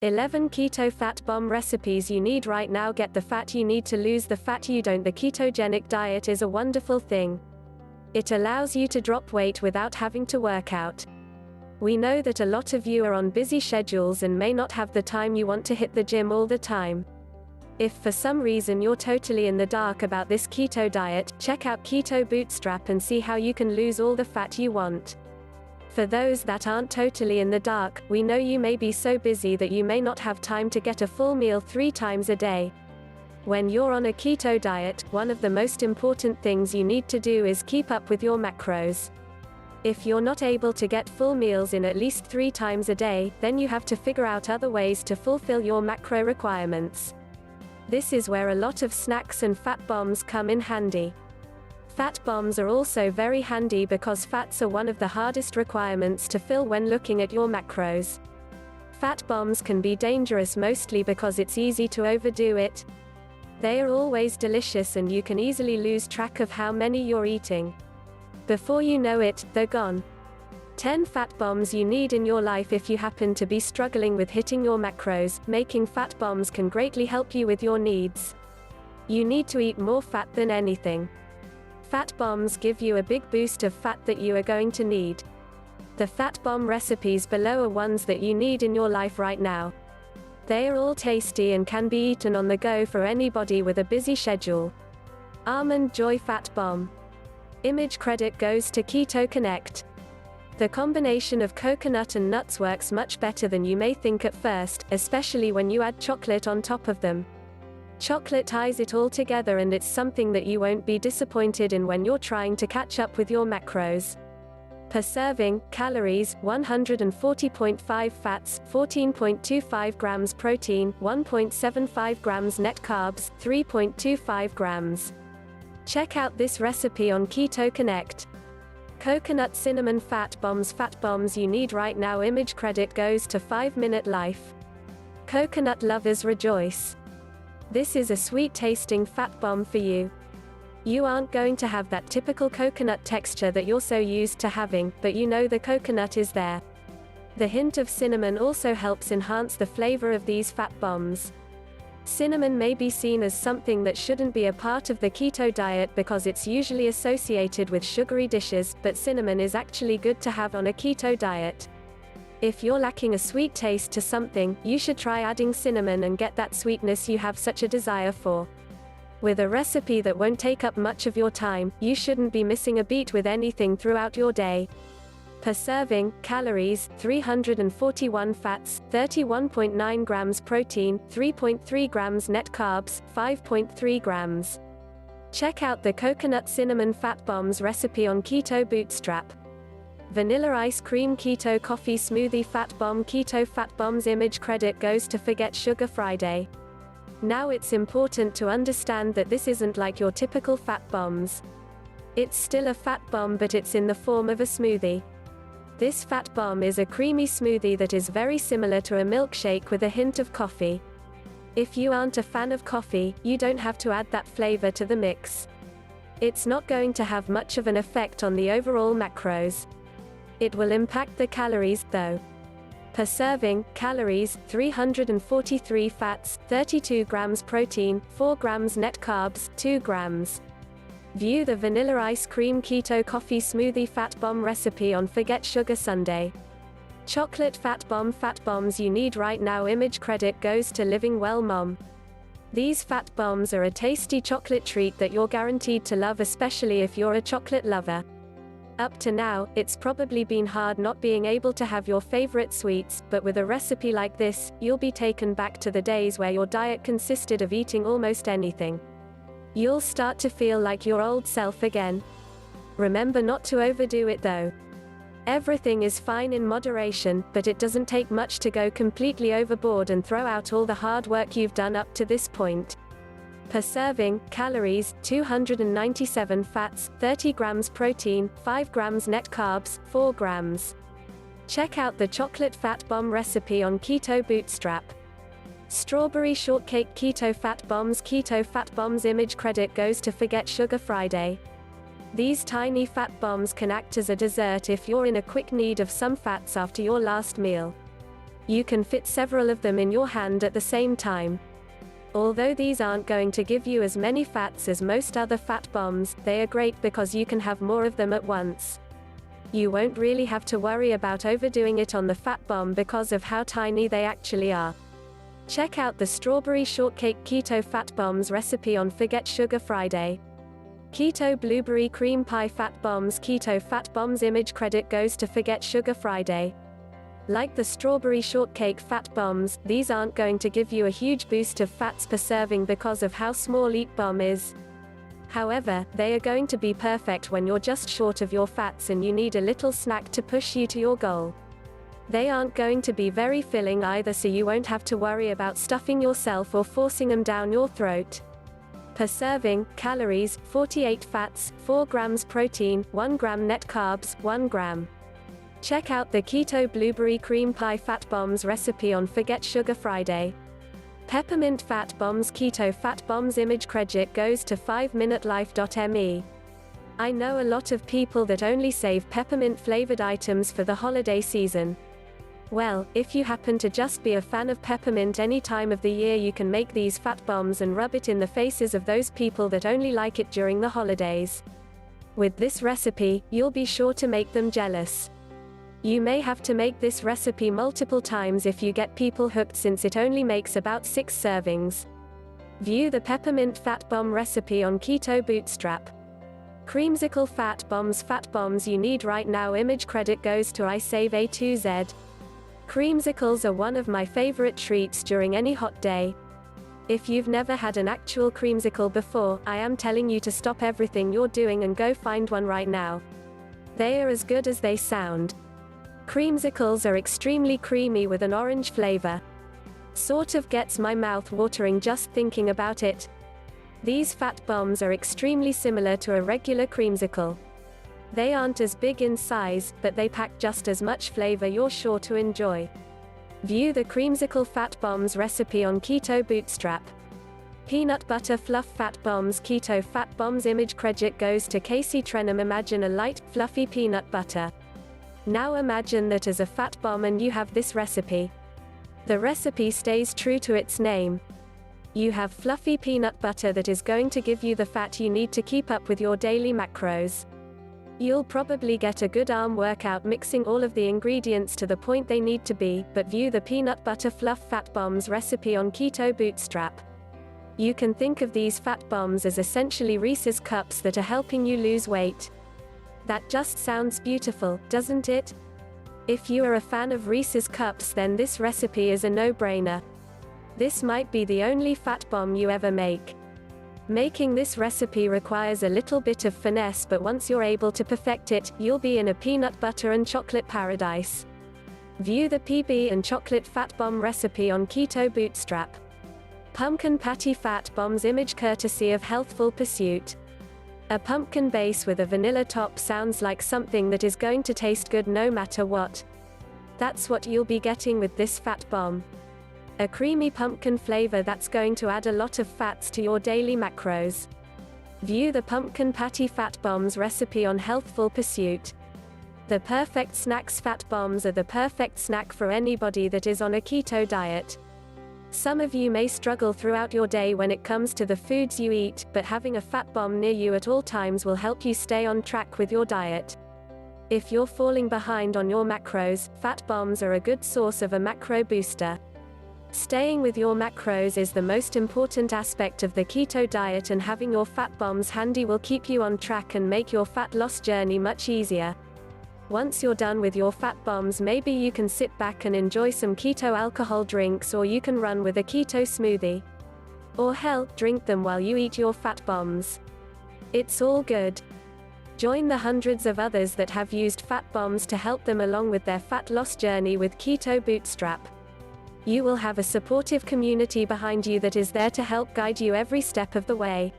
11 Keto Fat Bomb Recipes you need right now. Get the fat you need to lose the fat you don't. The ketogenic diet is a wonderful thing. It allows you to drop weight without having to work out. We know that a lot of you are on busy schedules and may not have the time you want to hit the gym all the time. If for some reason you're totally in the dark about this keto diet, check out Keto Bootstrap and see how you can lose all the fat you want. For those that aren't totally in the dark, we know you may be so busy that you may not have time to get a full meal 3 times a day. When you're on a keto diet, one of the most important things you need to do is keep up with your macros. If you're not able to get full meals in at least 3 times a day, then you have to figure out other ways to fulfill your macro requirements. This is where a lot of snacks and fat bombs come in handy. Fat bombs are also very handy because fats are one of the hardest requirements to fill when looking at your macros. Fat bombs can be dangerous mostly because it's easy to overdo it. They are always delicious and you can easily lose track of how many you're eating. Before you know it, they're gone. 10 fat bombs you need in your life. If you happen to be struggling with hitting your macros, making fat bombs can greatly help you with your needs. You need to eat more fat than anything. Fat bombs give you a big boost of fat that you are going to need. The fat bomb recipes below are ones that you need in your life right now. They are all tasty and can be eaten on the go for anybody with a busy schedule. Almond Joy Fat Bomb. Image credit goes to Keto Connect. The combination of coconut and nuts works much better than you may think at first, especially when you add chocolate on top of them. Chocolate ties it all together and it's something that you won't be disappointed in when you're trying to catch up with your macros. Per serving, calories, 140.5 fats, 14.25 grams protein, 1.75 grams net carbs, 3.25 grams. Check out this recipe on Keto Connect. Coconut Cinnamon Fat bombs you need right now. Image credit goes to 5 Minute Life. Coconut lovers rejoice. This is a sweet-tasting fat bomb for you. You aren't going to have that typical coconut texture that you're so used to having, but you know the coconut is there. The hint of cinnamon also helps enhance the flavor of these fat bombs. Cinnamon may be seen as something that shouldn't be a part of the keto diet because it's usually associated with sugary dishes, but cinnamon is actually good to have on a keto diet. If you're lacking a sweet taste to something, you should try adding cinnamon and get that sweetness you have such a desire for. With a recipe that won't take up much of your time, you shouldn't be missing a beat with anything throughout your day. Per serving, calories, 341 fats, 31.9 grams protein, 3.3 grams net carbs, 5.3 grams. Check out the Coconut Cinnamon Fat Bombs recipe on Keto Bootstrap. Vanilla Ice Cream Keto Coffee Smoothie Fat Bomb. Keto Fat Bombs image credit goes to Forget Sugar Friday. Now it's important to understand that this isn't like your typical fat bombs. It's still a fat bomb, but it's in the form of a smoothie. This fat bomb is a creamy smoothie that is very similar to a milkshake with a hint of coffee. If you aren't a fan of coffee, you don't have to add that flavor to the mix. It's not going to have much of an effect on the overall macros. It will impact the calories, though. Per serving, calories, 343 fats, 32 grams protein, 4 grams net carbs, 2 grams. View the Vanilla Ice Cream Keto Coffee Smoothie Fat Bomb recipe on Forget Sugar Sunday. Chocolate Fat bombs you need right now. Image credit goes to Living Well Mom. These fat bombs are a tasty chocolate treat that you're guaranteed to love, especially if you're a chocolate lover. Up to now, it's probably been hard not being able to have your favorite sweets, but with a recipe like this, you'll be taken back to the days where your diet consisted of eating almost anything. You'll start to feel like your old self again. Remember not to overdo it though. Everything is fine in moderation, but it doesn't take much to go completely overboard and throw out all the hard work you've done up to this point. Per serving, calories, 297 fats, 30 grams protein, 5 grams net carbs, 4 grams. Check out the Chocolate Fat Bomb recipe on Keto Bootstrap. Strawberry Shortcake Keto Fat bombs image credit goes to Forget Sugar Friday. These tiny fat bombs can act as a dessert if you're in a quick need of some fats after your last meal. You can fit several of them in your hand at the same time. Although these aren't going to give you as many fats as most other fat bombs, they are great because you can have more of them at once. You won't really have to worry about overdoing it on the fat bomb because of how tiny they actually are. Check out the Strawberry Shortcake Keto Fat Bombs recipe on Forget Sugar Friday. Keto Blueberry Cream Pie Fat Bombs. Keto Fat Bombs image credit goes to Forget Sugar Friday. Like the Strawberry Shortcake Fat Bombs, these aren't going to give you a huge boost of fats per serving because of how small each bomb is. However, they are going to be perfect when you're just short of your fats and you need a little snack to push you to your goal. They aren't going to be very filling either, so you won't have to worry about stuffing yourself or forcing them down your throat. Per serving, calories, 48 fats, 4 grams protein, 1 gram net carbs, 1 gram. Check out the Keto Blueberry Cream Pie Fat Bombs recipe on Forget Sugar Friday. Peppermint Fat Bombs. Keto Fat Bombs image credit goes to 5minutelife.me. I know a lot of people that only save peppermint flavored items for the holiday season. Well, if you happen to just be a fan of peppermint any time of the year, you can make these fat bombs and rub it in the faces of those people that only like it during the holidays. With this recipe, you'll be sure to make them jealous. You may have to make this recipe multiple times if you get people hooked, since it only makes about 6 servings. View the Peppermint Fat Bomb recipe on Keto Bootstrap. Creamsicle Fat Bombs you need right now image credit goes to iSaveA2Z. Creamsicles are one of my favorite treats during any hot day. If you've never had an actual creamsicle before, I am telling you to stop everything you're doing and go find one right now. They are as good as they sound. Creamsicles are extremely creamy with an orange flavor. Sort of gets my mouth watering just thinking about it. These fat bombs are extremely similar to a regular creamsicle. They aren't as big in size, but they pack just as much flavor you're sure to enjoy. View the Creamsicle Fat Bombs recipe on Keto Bootstrap. Peanut Butter Fluff Fat Bombs. Keto Fat Bombs image credit goes to Casey Trenum. Imagine a light, fluffy peanut butter. Now imagine that as a fat bomb and you have this recipe. The recipe stays true to its name. You have fluffy peanut butter that is going to give you the fat you need to keep up with your daily macros. You'll probably get a good arm workout mixing all of the ingredients to the point they need to be, but view the Peanut Butter Fluff Fat Bombs recipe on Keto Bootstrap. You can think of these fat bombs as essentially Reese's cups that are helping you lose weight. That just sounds beautiful, doesn't it? If you are a fan of Reese's cups, then this recipe is a no-brainer. This might be the only fat bomb you ever make. Making this recipe requires a little bit of finesse, but once you're able to perfect it, you'll be in a peanut butter and chocolate paradise. View the PB and chocolate fat bomb recipe on Keto Bootstrap. Pumpkin Patty Fat Bombs image courtesy of Healthful Pursuit. A pumpkin base with a vanilla top sounds like something that is going to taste good no matter what. That's what you'll be getting with this fat bomb. A creamy pumpkin flavor that's going to add a lot of fats to your daily macros. View the Pumpkin Patty Fat Bombs recipe on Healthful Pursuit. The perfect snacks. Fat bombs are the perfect snack for anybody that is on a keto diet. Some of you may struggle throughout your day when it comes to the foods you eat, but having a fat bomb near you at all times will help you stay on track with your diet. If you're falling behind on your macros, fat bombs are a good source of a macro booster. Staying with your macros is the most important aspect of the keto diet, and having your fat bombs handy will keep you on track and make your fat loss journey much easier. Once you're done with your fat bombs, maybe you can sit back and enjoy some keto alcohol drinks, or you can run with a keto smoothie. Or hell, drink them while you eat your fat bombs. It's all good. Join the hundreds of others that have used fat bombs to help them along with their fat loss journey with Keto Bootstrap. You will have a supportive community behind you that is there to help guide you every step of the way.